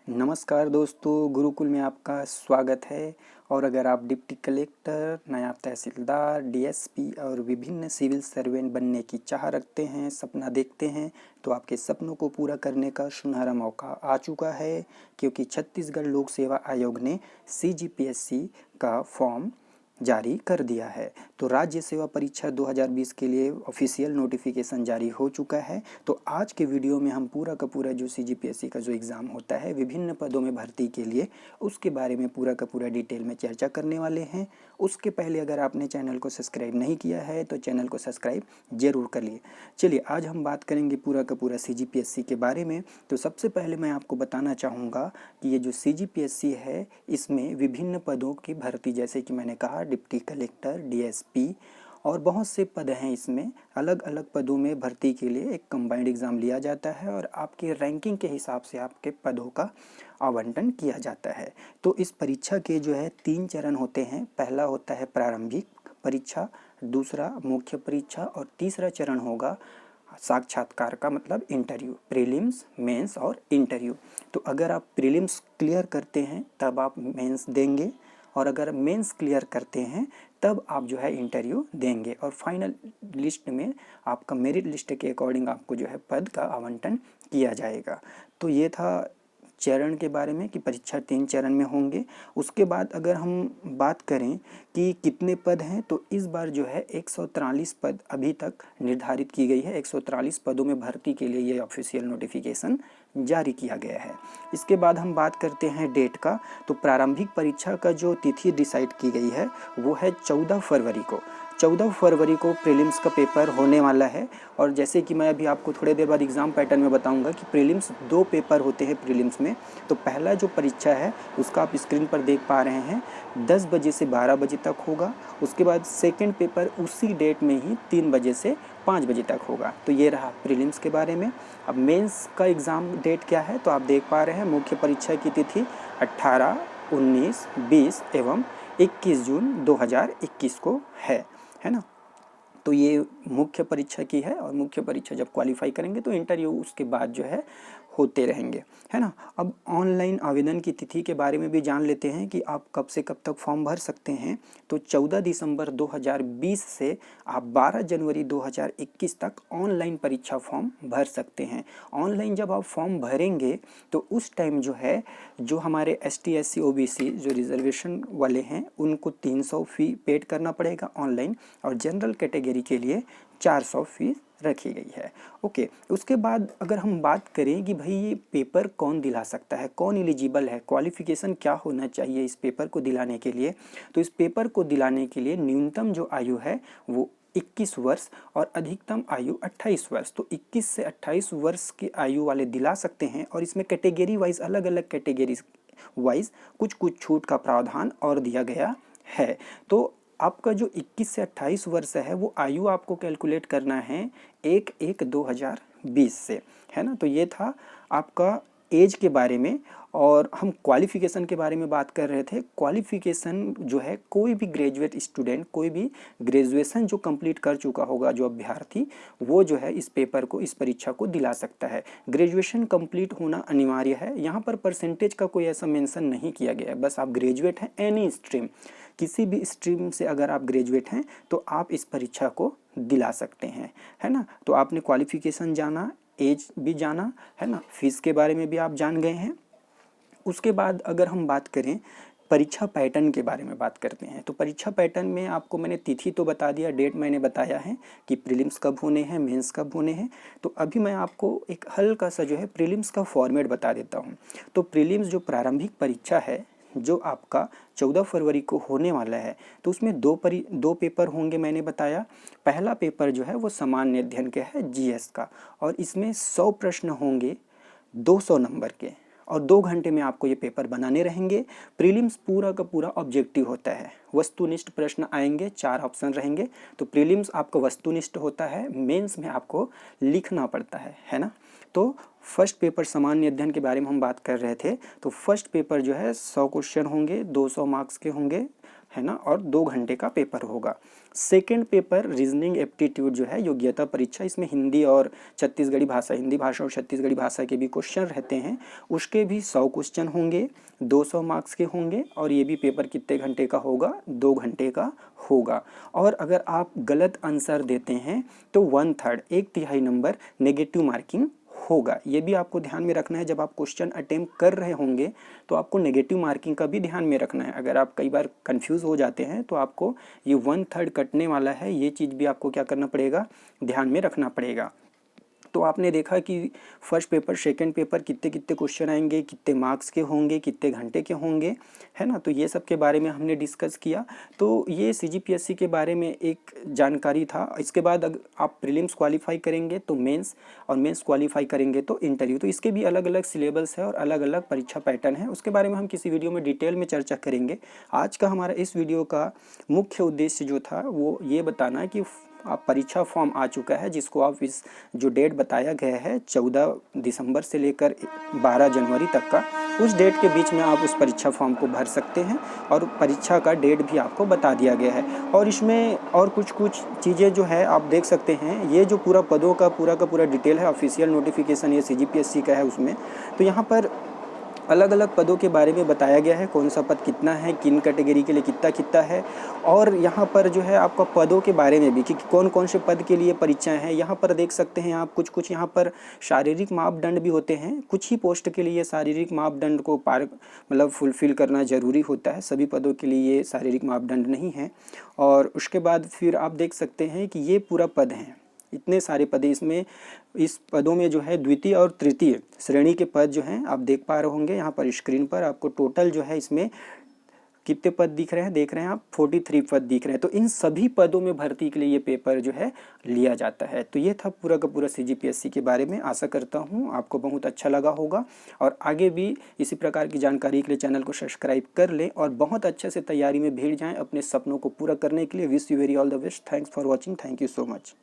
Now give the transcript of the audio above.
नमस्कार दोस्तों, गुरुकुल में आपका स्वागत है। और अगर आप डिप्टी कलेक्टर, नायब तहसीलदार, डीएसपी और विभिन्न सिविल सर्वेंट बनने की चाह रखते हैं, सपना देखते हैं, तो आपके सपनों को पूरा करने का सुनहरा मौका आ चुका है। क्योंकि छत्तीसगढ़ लोक सेवा आयोग ने सीजीपीएससी का फॉर्म जारी कर दिया है। तो राज्य सेवा परीक्षा 2020 के लिए ऑफिशियल नोटिफिकेशन जारी हो चुका है। तो आज के वीडियो में हम पूरा का पूरा जो सीजीपीएससी का जो एग्ज़ाम होता है विभिन्न पदों में भर्ती के लिए, उसके बारे में पूरा का पूरा डिटेल में चर्चा करने वाले हैं। उसके पहले अगर आपने चैनल को सब्सक्राइब नहीं किया है तो चैनल को सब्सक्राइब जरूर कर लिए। चलिए आज हम बात करेंगे पूरा का पूरा सीजीपीएससी के बारे में। तो सबसे पहले मैं आपको बताना चाहूँगा कि ये जो सीजीपीएससी है इसमें विभिन्न पदों की भर्ती, जैसे कि मैंने कहा डिप्टी कलेक्टर, डीएसपी और बहुत से पद हैं। इसमें अलग अलग पदों में भर्ती के लिए एक कंबाइंड एग्ज़ाम लिया जाता है और आपके रैंकिंग के हिसाब से आपके पदों का आवंटन किया जाता है। तो इस परीक्षा के जो है 3 चरण होते हैं। पहला होता है प्रारंभिक परीक्षा, दूसरा मुख्य परीक्षा और तीसरा चरण होगा साक्षात्कार का, मतलब इंटरव्यू, प्रीलिम्स, मेंस और इंटरव्यू। तो अगर आप प्रीलिम्स क्लियर करते हैं तब आप मेंस देंगे, और अगर मेंस क्लियर करते हैं तब आप जो है इंटरव्यू देंगे, और फाइनल लिस्ट में आपका मेरिट लिस्ट के अकॉर्डिंग आपको जो है पद का आवंटन किया जाएगा। तो ये था चरण के बारे में कि परीक्षा 3 चरण में होंगे। उसके बाद अगर हम बात करें कि कितने पद हैं, तो इस बार जो है 143 पद अभी तक निर्धारित की गई है। 143 पदों में भर्ती के लिए ये ऑफिशियल नोटिफिकेशन जारी किया गया है। इसके बाद हम बात करते हैं डेट का। तो प्रारंभिक परीक्षा का जो तिथि डिसाइड की गई है वो है 14 फरवरी को। 14 फरवरी को प्रीलिम्स का पेपर होने वाला है। और जैसे कि मैं अभी आपको थोड़ी देर बाद एग्ज़ाम पैटर्न में बताऊंगा कि प्रीलिम्स 2 पेपर होते हैं प्रीलिम्स में। तो पहला जो परीक्षा है उसका आप स्क्रीन पर देख पा रहे हैं 10 बजे से 12 बजे तक होगा। उसके बाद सेकंड पेपर उसी डेट में ही 3 बजे से 5 बजे तक होगा। तो ये रहा प्रीलिम्स के बारे में। अब मेंस का एग्ज़ाम डेट क्या है, तो आप देख पा रहे हैं मुख्य परीक्षा की तिथि 18, 19, 20 एवं 21 जून 2021 को है ना। तो ये मुख्य परीक्षा की है, और मुख्य परीक्षा जब क्वालिफाई करेंगे तो इंटरव्यू उसके बाद जो है होते रहेंगे, है ना। अब ऑनलाइन आवेदन की तिथि के बारे में भी जान लेते हैं कि आप कब से कब तक फॉर्म भर सकते हैं। तो 14 दिसंबर 2020 से आप 12 जनवरी 2021 तक ऑनलाइन परीक्षा फॉर्म भर सकते हैं। ऑनलाइन जब आप फॉर्म भरेंगे तो उस टाइम जो है जो हमारे ST SC OBC जो रिजर्वेशन वाले हैं उनको 300 फी पेड करना पड़ेगा ऑनलाइन, और जनरल कैटेगरी के लिए 400 फीस रखी गई है। ओके, उसके बाद अगर हम बात करें कि भाई ये पेपर कौन दिला सकता है, कौन एलिजिबल है, क्वालिफिकेशन क्या होना चाहिए इस पेपर को दिलाने के लिए, तो इस पेपर को दिलाने के लिए न्यूनतम जो आयु है वो 21 वर्ष और अधिकतम आयु 28 वर्ष। तो 21 से 28 वर्ष की आयु वाले दिला सकते हैं। और इसमें कैटेगरी वाइज, अलग अलग कैटेगरी वाइज कुछ कुछ छूट का प्रावधान और दिया गया है। तो आपका जो 21 से 28 वर्ष है वो आयु आपको कैलकुलेट करना है 1/1/2020 से, है ना। तो ये था आपका एज के बारे में। और हम क्वालिफिकेशन के बारे में बात कर रहे थे। क्वालिफिकेशन जो है कोई भी ग्रेजुएट स्टूडेंट, कोई भी ग्रेजुएशन जो कंप्लीट कर चुका होगा जो अभ्यर्थी, वो जो है इस पेपर को, इस परीक्षा को दिला सकता है। ग्रेजुएशन कंप्लीट होना अनिवार्य है। यहाँ पर परसेंटेज का कोई ऐसा मेंशन नहीं किया गया है, बस आप ग्रेजुएट हैं एनी स्ट्रीम, किसी भी स्ट्रीम से अगर आप ग्रेजुएट हैं तो आप इस परीक्षा को दिला सकते हैं, है ना। तो आपने क्वालिफिकेशन जाना, एज भी जाना, है ना, फीस के बारे में भी आप जान गए हैं। उसके बाद अगर हम बात करें परीक्षा पैटर्न के बारे में बात करते हैं। तो परीक्षा पैटर्न में आपको मैंने तिथि तो बता दिया, डेट मैंने बताया है कि प्रीलिम्स कब होने हैं, मेंस कब होने हैं। तो अभी मैं आपको एक हल्का सा जो है प्रीलिम्स का फॉर्मेट बता देता हूँ। तो प्रीलिम्स जो प्रारंभिक परीक्षा है जो आपका 14 फरवरी को होने वाला है, तो उसमें दो पेपर होंगे मैंने बताया। पहला पेपर जो है वो सामान्य अध्ययन के है, GS का, और इसमें 100 प्रश्न होंगे 200 नंबर के, और 2 घंटे में आपको ये पेपर बनाने रहेंगे। प्रीलिम्स पूरा का पूरा ऑब्जेक्टिव होता है, वस्तुनिष्ठ प्रश्न आएंगे, 4 ऑप्शन रहेंगे। तो प्रीलिम्स आपका वस्तुनिष्ठ होता है, मेंस में आपको लिखना पड़ता है ना। तो फर्स्ट पेपर सामान्य अध्ययन के बारे में हम बात कर रहे थे। तो फर्स्ट पेपर जो है 100 क्वेश्चन होंगे, 200 मार्क्स के होंगे, है ना, और 2 घंटे का पेपर होगा। सेकंड पेपर रीजनिंग एप्टीट्यूड जो है, योग्यता परीक्षा, इसमें हिंदी और छत्तीसगढ़ी भाषा, हिंदी भाषा और छत्तीसगढ़ी भाषा के भी क्वेश्चन रहते हैं। उसके भी 100 क्वेश्चन होंगे, 200 मार्क्स के होंगे, और ये भी पेपर कितने घंटे का होगा, 2 घंटे का होगा। और अगर आप गलत आंसर देते हैं तो 1/3, 1/3 नंबर नेगेटिव मार्किंग होगा। ये भी आपको ध्यान में रखना है, जब आप क्वेश्चन अटेम्प्ट कर रहे होंगे तो आपको नेगेटिव मार्किंग का भी ध्यान में रखना है। अगर आप कई बार कंफ्यूज हो जाते हैं तो आपको ये 1/3 कटने वाला है, ये चीज़ भी आपको क्या करना पड़ेगा, ध्यान में रखना पड़ेगा। तो आपने देखा कि फर्स्ट पेपर सेकंड पेपर कितने कितने क्वेश्चन आएंगे, कितने मार्क्स के होंगे, कितने घंटे के होंगे, है ना। तो ये सब के बारे में हमने डिस्कस किया। तो ये सीजीपीएससी के बारे में एक जानकारी था। इसके बाद अगर आप प्रीलिम्स क्वालिफाई करेंगे तो मेंस, और मेंस क्वालिफाई करेंगे तो इंटरव्यू। तो इसके भी अलग अलग सिलेबस है और अलग अलग परीक्षा पैटर्न है, उसके बारे में हम किसी वीडियो में डिटेल में चर्चा करेंगे। आज का हमारा इस वीडियो का मुख्य उद्देश्य जो था वो ये बताना कि आप परीक्षा फॉर्म आ चुका है, जिसको आप इस जो डेट बताया गया है 14 दिसंबर से लेकर 12 जनवरी तक का, उस डेट के बीच में आप उस परीक्षा फॉर्म को भर सकते हैं, और परीक्षा का डेट भी आपको बता दिया गया है। और इसमें और कुछ चीज़ें जो है आप देख सकते हैं, ये जो पूरा पदों का पूरा डिटेल है, ऑफिशियल नोटिफिकेशन ये सीजीपीएससी का है उसमें। तो यहाँ पर अलग अलग पदों के बारे में बताया गया है, कौन सा पद कितना है, किन कैटेगरी के लिए कितना कितना है, और यहाँ पर जो है आपका पदों के बारे में भी कि कौन कौन से पद के लिए परीक्षाएं हैं। यहाँ पर देख सकते हैं आप कुछ यहाँ पर शारीरिक मापदंड भी होते हैं। कुछ ही पोस्ट के लिए शारीरिक मापदंड को मतलब फुलफिल करना ज़रूरी होता है, सभी पदों के लिए ये शारीरिक मापदंड नहीं है। और उसके बाद फिर आप देख सकते हैं कि ये पूरा पद हैं, इतने सारे पद इसमें, इस पदों में जो है द्वितीय और तृतीय श्रेणी के पद जो हैं आप देख पा रहे होंगे यहाँ पर स्क्रीन पर। आपको टोटल जो है इसमें कितने पद दिख रहे हैं, देख रहे हैं आप, 43 पद दिख रहे हैं। तो इन सभी पदों में भर्ती के लिए ये पेपर जो है लिया जाता है। तो ये था पूरा का पूरा सीजीपीएससी के बारे में। आशा करता हूँ आपको बहुत अच्छा लगा होगा, और आगे भी इसी प्रकार की जानकारी के लिए चैनल को सब्सक्राइब कर लें और बहुत अच्छे से तैयारी में भिड़ जाएँ अपने सपनों को पूरा करने के लिए। Wish you very all the best. Thanks for watching. Thank you so much.